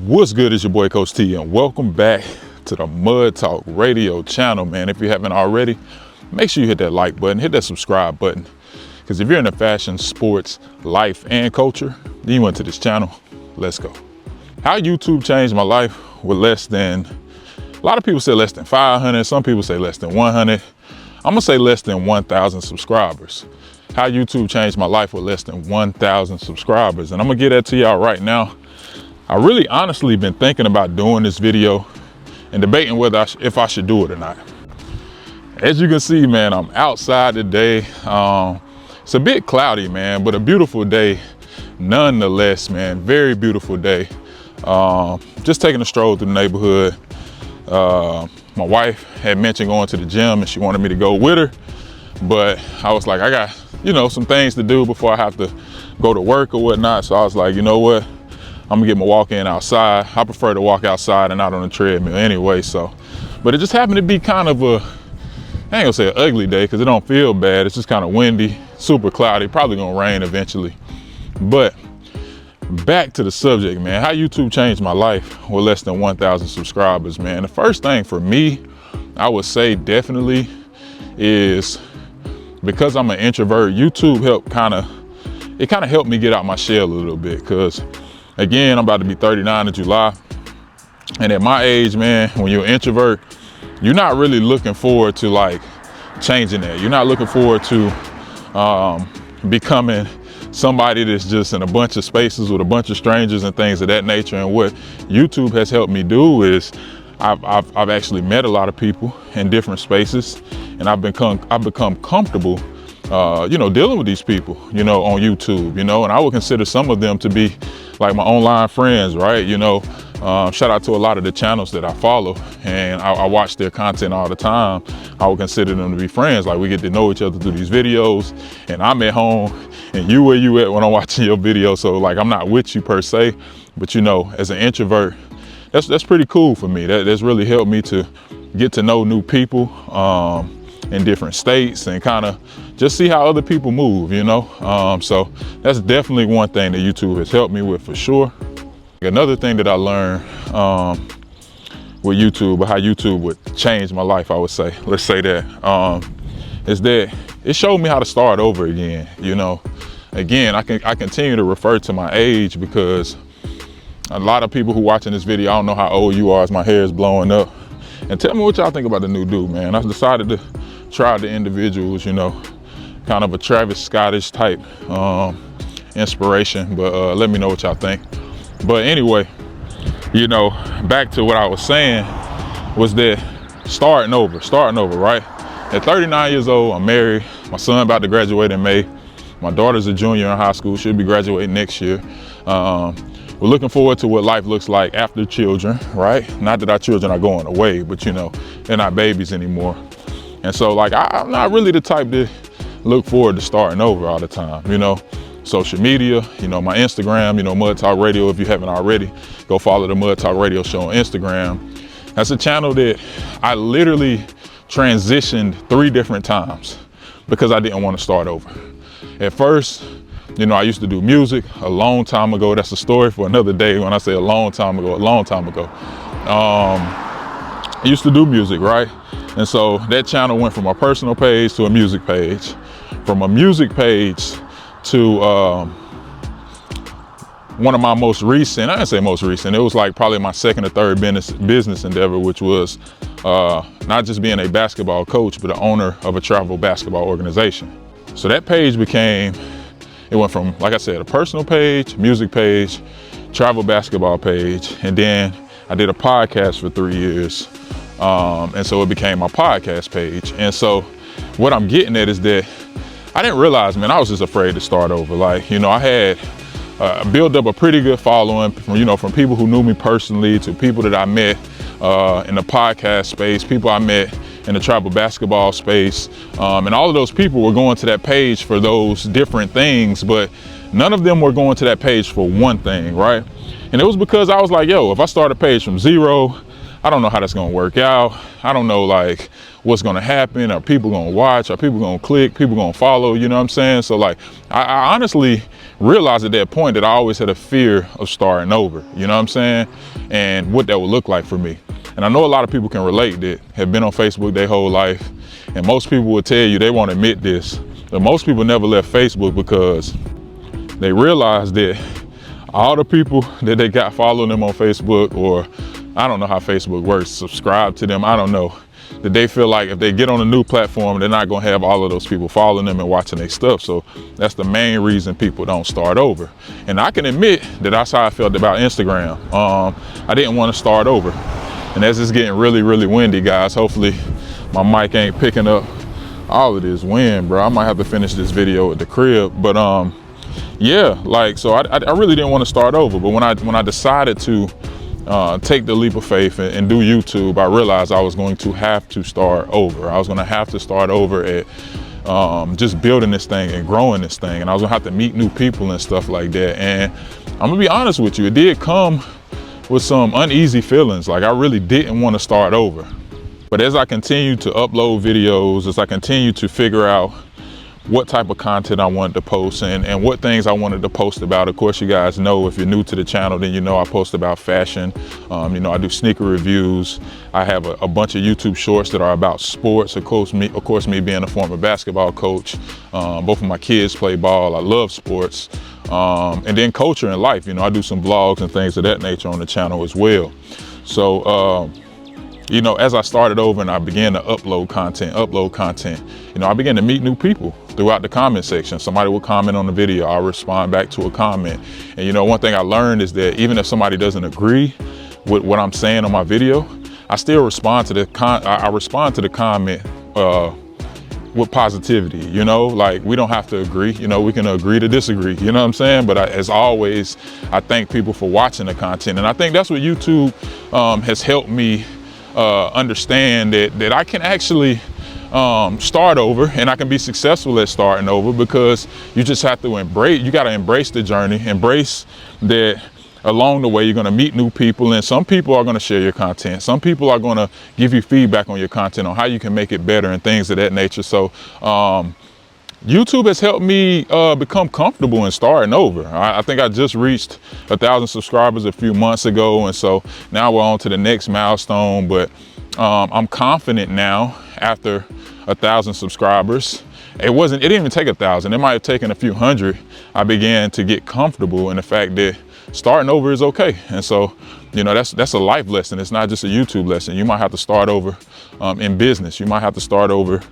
What's good? It's your boy Coach T, and welcome back to the Mud Talk Radio channel, man. If you haven't already, make sure you hit that like button, hit that subscribe button, because if you're into fashion, sports, life, and culture, then you went to this channel. Let's go. How YouTube changed my life with a lot of people say less than 500, some people say less than 100. I'm gonna say less than 1,000 subscribers. How YouTube changed my life with less than 1,000 subscribers. And I'm gonna get that to y'all right now. I really honestly been thinking about doing this video and debating whether if I should do it or not. As you can see, man, I'm outside today. It's a bit cloudy, man, but a beautiful day nonetheless, man. Very beautiful day. Just taking a stroll through the neighborhood. My wife had mentioned going to the gym and she wanted me to go with her, but I was like, I got, some things to do before I have to go to work or whatnot. So I was like, you know what? I'm gonna get my walk in outside. I prefer to walk outside and not on the treadmill anyway, but it just happened to be kind of I ain't gonna say an ugly day because it don't feel bad. It's just kind of windy, super cloudy, probably gonna rain eventually. But back to the subject, man, how YouTube changed my life with less than 1,000 subscribers, man. The first thing for me, I would say definitely is because I'm an introvert, YouTube kind of helped me get out my shell a little bit, because again, I'm about to be 39 in July. And at my age, man, when you're an introvert, you're not really looking forward to like changing that. You're not looking forward to becoming somebody that's just in a bunch of spaces with a bunch of strangers and things of that nature. And what YouTube has helped me do is I've actually met a lot of people in different spaces, and I've become comfortable dealing with these people, on YouTube, and I would consider some of them to be like my online friends, right? Shout out to a lot of the channels that I follow, and I watch their content all the time. I would consider them to be friends. Like, we get to know each other through these videos, and I'm at home and you where you at when I'm watching your video. So like, I'm not with you per se, but as an introvert, that's pretty cool for me. That's really helped me to get to know new people in different states and kind of just see how other people move, so that's definitely one thing that YouTube has helped me with for sure. Another thing that I learned with YouTube, or how YouTube would change my life, I would say, let's say that, is that it showed me how to start over again. Again, I continue to refer to my age because a lot of people who watching this video, I don't know how old you are as my hair is blowing up. And tell me what y'all think about the new dude, man. I decided to try the individuals, kind of a Travis Scottish type inspiration, but let me know what y'all think. But anyway, back to what I was saying was that starting over, right? At 39 years old, I'm married. My son about to graduate in May. My daughter's a junior in high school. She'll be graduating next year. We're looking forward to what life looks like after children, right? Not that our children are going away, but they're not babies anymore. And so like, I'm not really the type to look forward to starting over all the time, Social media, my Instagram, Mud Talk Radio. If you haven't already, go follow the Mud Talk Radio show on Instagram. That's a channel that I literally transitioned 3 different times because I didn't want to start over. At first, I used to do music a long time ago. That's a story for another day. When I say a long time ago, I used to do music, right? And so that channel went from a personal page to a music page. From a music page to one of my most recent, I didn't say most recent, it was like probably my second or third business endeavor, which was not just being a basketball coach, but the owner of a travel basketball organization. So that page it went from, like I said, a personal page, music page, travel basketball page, and then I did a podcast for 3 years. And so it became my podcast page. And so what I'm getting at is that I didn't realize, man, I was just afraid to start over. Like, I had built up a pretty good following from people who knew me personally to people that I met in the podcast space, people I met in the travel basketball space. And all of those people were going to that page for those different things, but none of them were going to that page for one thing, right? And it was because I was like, yo, if I start a page from zero, I don't know how that's gonna work out. I don't know like what's gonna happen. Are people gonna watch? Are people gonna click? People gonna follow? You know what I'm saying? So like, I honestly realized at that point that I always had a fear of starting over, you know what I'm saying? And what that would look like for me. And I know a lot of people can relate that have been on Facebook their whole life. And most people will tell you, they won't admit this, but most people never left Facebook because they realized that all the people that they got following them on Facebook, or I don't know how Facebook works, subscribe to them, I don't know, that they feel like if they get on a new platform, they're not gonna have all of those people following them and watching their stuff. So that's the main reason people don't start over. And I can admit that that's how I felt about Instagram. I didn't want to start over. And as it's getting really, really windy, guys, hopefully my mic ain't picking up all of this wind, bro. I might have to finish this video at the crib, but yeah, like, so I really didn't want to start over. But when I decided to take the leap of faith and do YouTube, I realized I was going to have to start over. I was going to have to start over at just building this thing and growing this thing. And I was gonna have to meet new people and stuff like that. And I'm gonna be honest with you, it did come with some uneasy feelings. Like, I really didn't want to start over. But as I continued to upload videos, as I continued to figure out what type of content I wanted to post and what things I wanted to post about. Of course, you guys know, if you're new to the channel, then you know I post about fashion. You know, I do sneaker reviews. I have a bunch of YouTube shorts that are about sports. Of course, me being a former basketball coach, both of my kids play ball. I love sports. And then culture and life. You know, I do some vlogs and things of that nature on the channel as well. So, you know, as I started over and I began to upload content, you know, I began to meet new people throughout the comment section. Somebody will comment on the video, I'll respond back to a comment. And you know, one thing I learned is that even if somebody doesn't agree with what I'm saying on my video, I still respond to the comment with positivity. You know, like, we don't have to agree, you know, we can agree to disagree, you know what I'm saying? But as always, I thank people for watching the content. And I think that's what YouTube has helped me understand, that I can actually start over, and I can be successful at starting over, because you just have to embrace the journey, embrace that along the way you're going to meet new people, and some people are going to share your content. Some people are going to give you feedback on your content, on how you can make it better and things of that nature. So YouTube has helped me become comfortable in starting over. I think I just reached 1,000 subscribers a few months ago, and so now we're on to the next milestone. But I'm confident now, after 1,000 subscribers. It didn't even take 1,000. It might have taken a few hundred. I began to get comfortable in the fact that starting over is okay. And so, you know, that's a life lesson. It's not just a YouTube lesson. You might have to start over in business. You might have to start over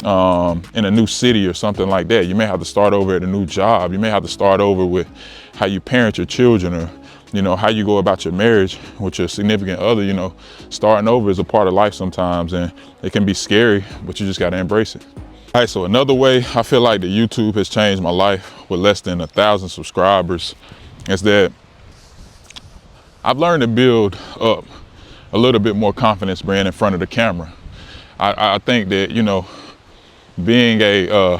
in a new city or something like that. You may have to start over at a new job. You may have to start over with how you parent your children, or, you know, how you go about your marriage with your significant other. You know, starting over is a part of life sometimes, and it can be scary, but you just got to embrace it. All right, so another way I feel like that YouTube has changed my life with less than 1,000 subscribers is that I've learned to build up a little bit more confidence being in front of the camera. I think that, you know, being a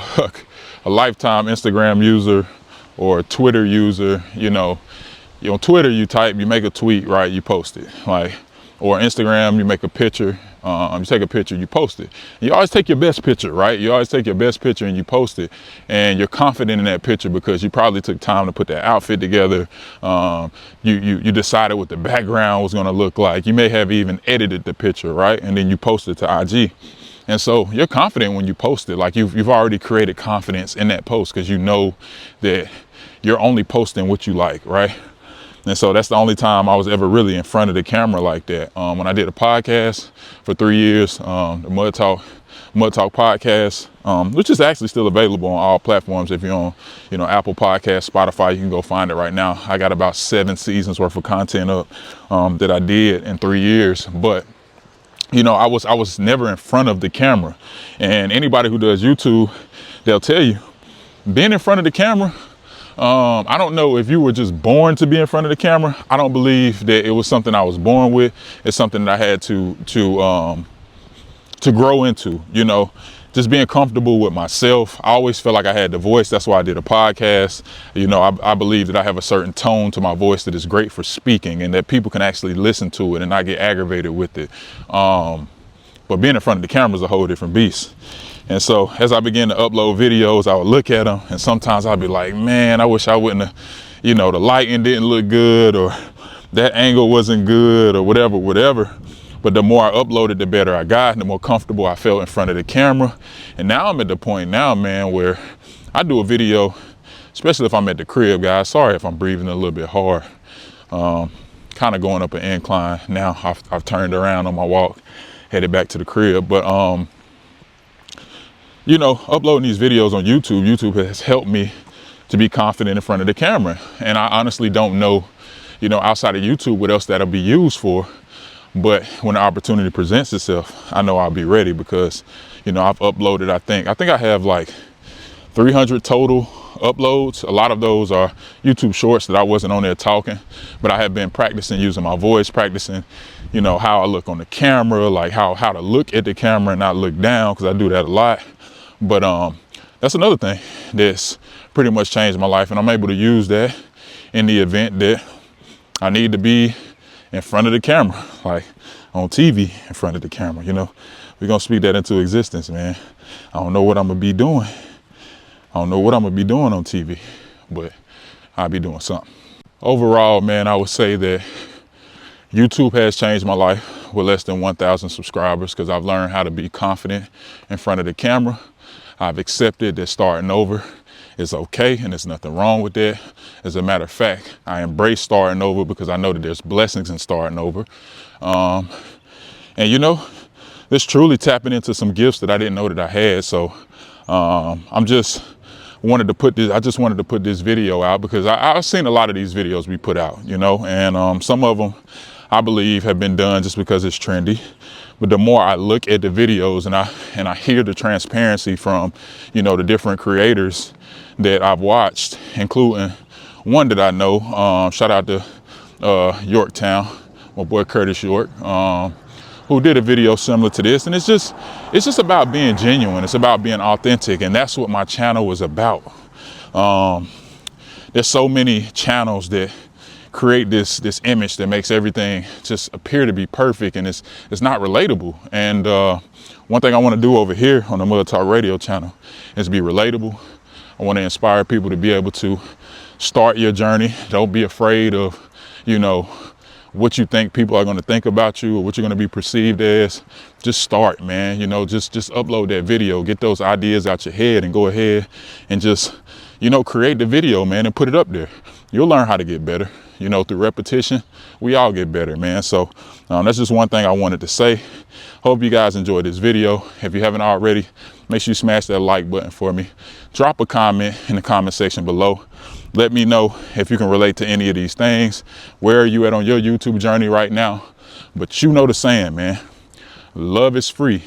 lifetime Instagram user or a Twitter user, you know, on Twitter you make a tweet, right? You post it, like, or Instagram you make a picture, you take a picture, you post it. You always take your best picture, right? You always take your best picture and you post it, and you're confident in that picture because you probably took time to put that outfit together. You decided what the background was going to look like. You may have even edited the picture, right? And then you post it to IG. And so you're confident when you post it. Like, you've already created confidence in that post because you know that you're only posting what you like, right? And so that's the only time I was ever really in front of the camera like that. When I did a podcast for 3 years, the Mud Talk podcast, which is actually still available on all platforms. If you're on, you know, Apple Podcasts, Spotify, you can go find it right now. I got about 7 seasons worth of content up that I did in 3 years. But, you know, I was never in front of the camera. And anybody who does YouTube, they'll tell you, being in front of the camera, I don't know if you were just born to be in front of the camera. I don't believe that it was something I was born with. It's something that I had to grow into, you know, just being comfortable with myself. I always felt like I had the voice. That's why I did a podcast. You know, I believe that I have a certain tone to my voice that is great for speaking, and that people can actually listen to it and not get aggravated with it. But being in front of the camera is a whole different beast. And so as I began to upload videos, I would look at them, and sometimes I'd be like, man, I wish I wouldn't have, you know, the lighting didn't look good, or that angle wasn't good, or whatever. But the more I uploaded, the better I got, the more comfortable I felt in front of the camera. And now I'm at the point now, man, where I do a video, especially if I'm at the crib, guys. Sorry if I'm breathing a little bit hard. Kind of going up an incline. Now I've turned around on my walk, headed back to the crib. But, you know, uploading these videos on YouTube has helped me to be confident in front of the camera. And I honestly don't know, you know, outside of YouTube, what else that'll be used for. But when the opportunity presents itself, I know I'll be ready, because, you know, I've uploaded, I think I have like 300 total uploads. A lot of those are YouTube shorts that I wasn't on there talking, but I have been practicing using my voice, practicing, you know, how I look on the camera, like how to look at the camera and not look down, because I do that a lot. But that's another thing that's pretty much changed my life, and I'm able to use that in the event that I need to be in front of the camera, like on TV in front of the camera. You know, we're gonna speak that into existence, man. I don't know what I'm gonna be doing. I don't know what I'm gonna be doing on TV, but I'll be doing something. Overall, man, I would say that YouTube has changed my life with less than 1,000 subscribers, because I've learned how to be confident in front of the camera. I've accepted that starting over is okay, and there's nothing wrong with that. As a matter of fact, I embrace starting over, because I know that there's blessings in starting over. And you know, this truly tapping into some gifts that I didn't know that I had. So I just wanted to put this video out, because I've seen a lot of these videos we put out, you know, and some of them I believe have been done just because it's trendy. But the more I look at the videos and I hear the transparency from, you know, the different creators that I've watched, including one that I know, shout out to Yorktown, my boy Curtis York, who did a video similar to this. And it's just about being genuine. It's about being authentic. And that's what my channel was about. There's so many channels that create this image that makes everything just appear to be perfect, and it's not relatable. And one thing I want to do over here on the Mud Talk Radio channel is be relatable. I want to inspire people to be able to start your journey. Don't be afraid of, you know, what you think people are going to think about you, or what you're going to be perceived as. Just start, man. You know, just upload that video, get those ideas out your head, and go ahead and just, you know, create the video, man, and put it up there. You'll learn how to get better. You know, through repetition, we all get better, man. So that's just one thing I wanted to say. Hope you guys enjoyed this video. If you haven't already, make sure you smash that like button for me. Drop a comment in the comment section below. Let me know if you can relate to any of these things. Where are you at on your YouTube journey right now? But you know the saying, man. Love is free.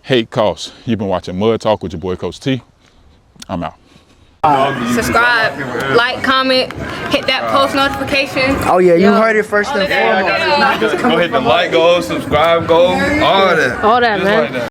Hate costs. You've been watching Mud Talk with your boy, Coach T. I'm out. Subscribe, like, comment, hit that post notification. Oh yeah, you heard it first and foremost. Go hit the like, go subscribe, go all that. All that, man.